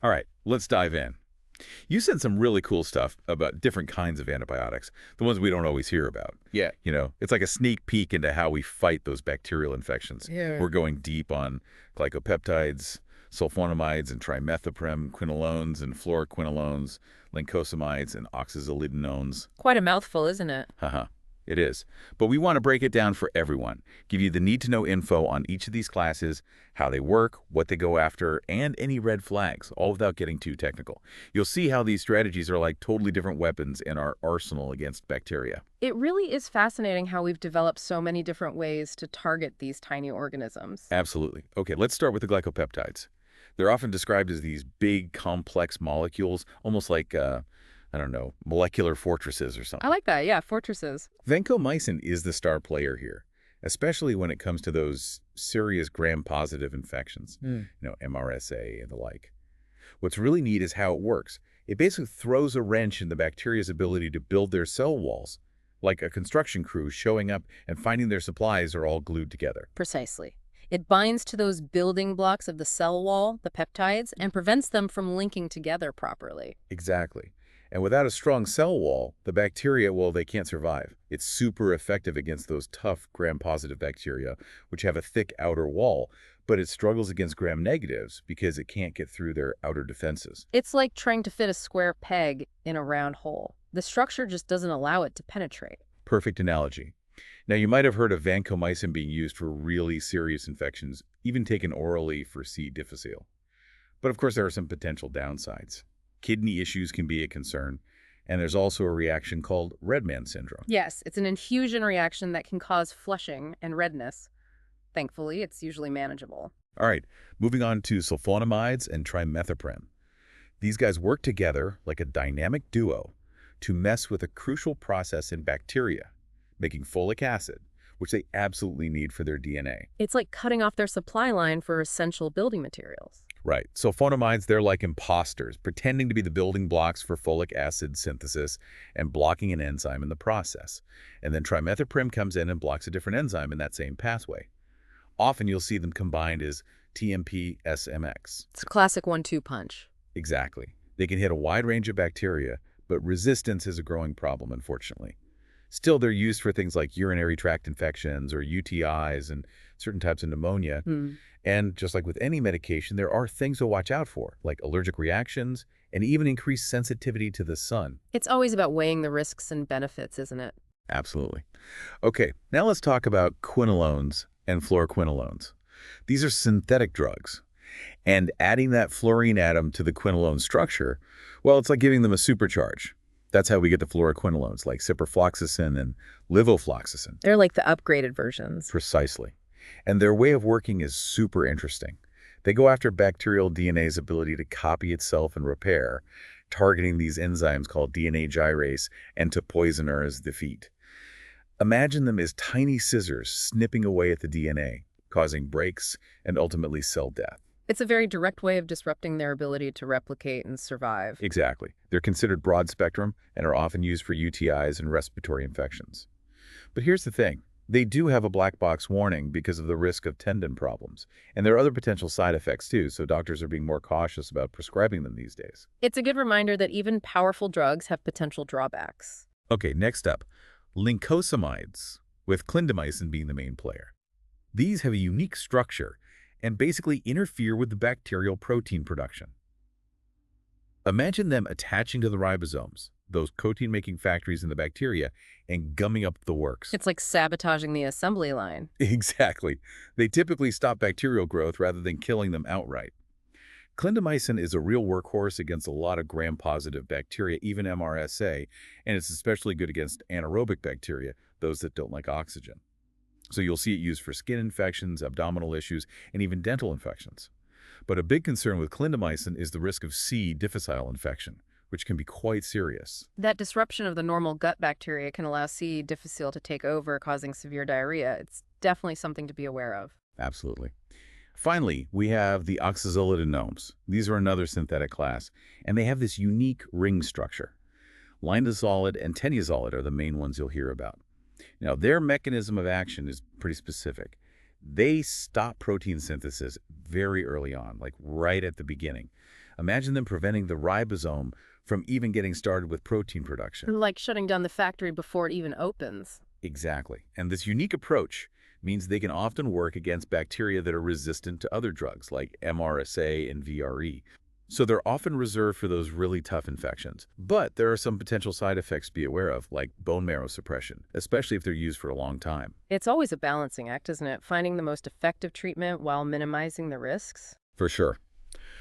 All right, let's dive in. You said some really cool stuff about different kinds of antibiotics, the ones we don't always hear about. Yeah. It's like a sneak peek into how we fight those bacterial infections. Yeah. We're going deep on glycopeptides, sulfonamides and trimethoprim, quinolones and fluoroquinolones, lincosamides and oxazolidinones. Quite a mouthful, isn't it? Haha, it is. But we want to break it down for everyone, give you the need-to-know info on each of these classes, how they work, what they go after, and any red flags, all without getting too technical. You'll see how these strategies are like totally different weapons in our arsenal against bacteria. It really is fascinating how we've developed so many different ways to target these tiny organisms. Absolutely. Okay, let's start with the glycopeptides. They're often described as these big, complex molecules, almost like, I don't know, molecular fortresses or I something. like that, yeah, fortresses. Vancomycin is the star player here, especially when it comes to those serious gram-positive infections, MRSA and the like. What's really neat is how it works. It basically throws a wrench in the bacteria's ability to build their cell walls, like a construction crew showing up and finding their supplies are all glued together. Precisely. It binds to those building blocks of the cell wall, the peptides, and prevents them from linking together properly. Exactly. And without a strong cell wall, the bacteria, well, they can't survive. It's super effective against those tough gram-positive bacteria, which have a thick outer wall, but it struggles against gram-negatives because it can't get through their outer defenses. It's like trying to fit a square peg in a round hole. The structure just doesn't allow it to penetrate. Perfect analogy. Now, you might have heard of vancomycin being used for really serious infections, even taken orally for C. difficile. But of course, there are some potential downsides. Kidney issues can be a concern, and there's also a reaction called red man syndrome. Yes, it's an infusion reaction that can cause flushing and redness. Thankfully, it's usually manageable. All right, moving on to sulfonamides and trimethoprim. These guys work together like a dynamic duo to mess with a crucial process in bacteria, making folic acid, which they absolutely need for their DNA. It's like cutting off their supply line for essential building materials. Right. Sulfonamides, they're like imposters, pretending to be the building blocks for folic acid synthesis and blocking an enzyme in the process. And then trimethoprim comes in and blocks a different enzyme in that same pathway. Often you'll see them combined as TMP-SMX. It's a classic 1-2 punch. Exactly. They can hit a wide range of bacteria, but resistance is a growing problem, unfortunately. Still, they're used for things like urinary tract infections or UTIs and certain types of pneumonia. And just like with any medication, there are things to watch out for, like allergic reactions and even increased sensitivity to the sun. It's always about weighing the risks and benefits, isn't it? Absolutely. Okay, now let's talk about quinolones and fluoroquinolones. These are synthetic drugs. And adding that fluorine atom to the quinolone structure, well, it's like giving them a supercharge. That's how we get the fluoroquinolones, like ciprofloxacin and levofloxacin. They're like the upgraded versions. Precisely. And their way of working is super interesting. They go after bacterial DNA's ability to copy itself and repair, targeting these enzymes called DNA gyrase and topoisomerase defeat. Imagine them as tiny scissors snipping away at the DNA, causing breaks and ultimately cell death. It's a very direct way of disrupting their ability to replicate and survive. Exactly. They're considered broad spectrum and are often used for UTIs and respiratory infections. But here's the thing. They do have a black box warning because of the risk of tendon problems. And there are other potential side effects too, so doctors are being more cautious about prescribing them these days. It's a good reminder that even powerful drugs have potential drawbacks. Okay, next up, lincosamides, with clindamycin being the main player. These have a unique structure and basically interfere with the bacterial protein production. Imagine them attaching to the ribosomes, those protein-making factories in the bacteria, and gumming up the works. It's like sabotaging the assembly line. Exactly. They typically stop bacterial growth rather than killing them outright. Clindamycin is a real workhorse against a lot of gram-positive bacteria, even MRSA, and it's especially good against anaerobic bacteria, those that don't like oxygen. So you'll see it used for skin infections, abdominal issues, and even dental infections. But a big concern with clindamycin is the risk of C. difficile infection, which can be quite serious. That disruption of the normal gut bacteria can allow C. difficile to take over, causing severe diarrhea. It's definitely something to be aware of. Absolutely. Finally, we have the oxazolidinones. These are another synthetic class, and they have this unique ring structure. Linezolid and tenozolid are the main ones you'll hear about. Now, their mechanism of action is pretty specific. They stop protein synthesis very early on, like right at the beginning. Imagine them preventing the ribosome from even getting started with protein production. Like shutting down the factory before it even opens. Exactly. And this unique approach means they can often work against bacteria that are resistant to other drugs like MRSA and VRE. So they're often reserved for those really tough infections. But there are some potential side effects to be aware of, like bone marrow suppression, especially if they're used for a long time. It's always a balancing act, isn't it? Finding the most effective treatment while minimizing the risks. For sure.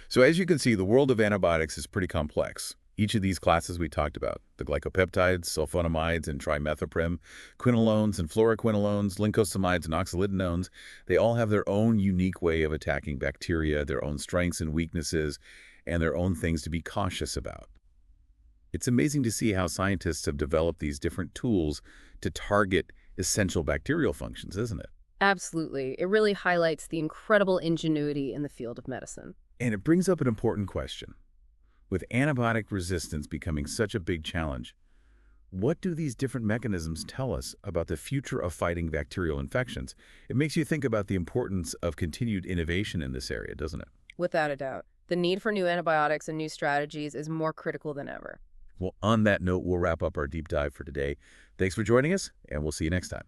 So as you can see, the world of antibiotics is pretty complex. Each of these classes we talked about, the glycopeptides, sulfonamides and trimethoprim, quinolones and fluoroquinolones, lincosamides and oxylidinones, they all have their own unique way of attacking bacteria, their own strengths and weaknesses, and their own things to be cautious about. It's amazing to see how scientists have developed these different tools to target essential bacterial functions, isn't it? Absolutely. It really highlights the incredible ingenuity in the field of medicine. And it brings up an important question. With antibiotic resistance becoming such a big challenge, what do these different mechanisms tell us about the future of fighting bacterial infections? It makes you think about the importance of continued innovation in this area, doesn't it? Without a doubt. The need for new antibiotics and new strategies is more critical than ever. Well, on that note, we'll wrap up our deep dive for today. Thanks for joining us, and we'll see you next time.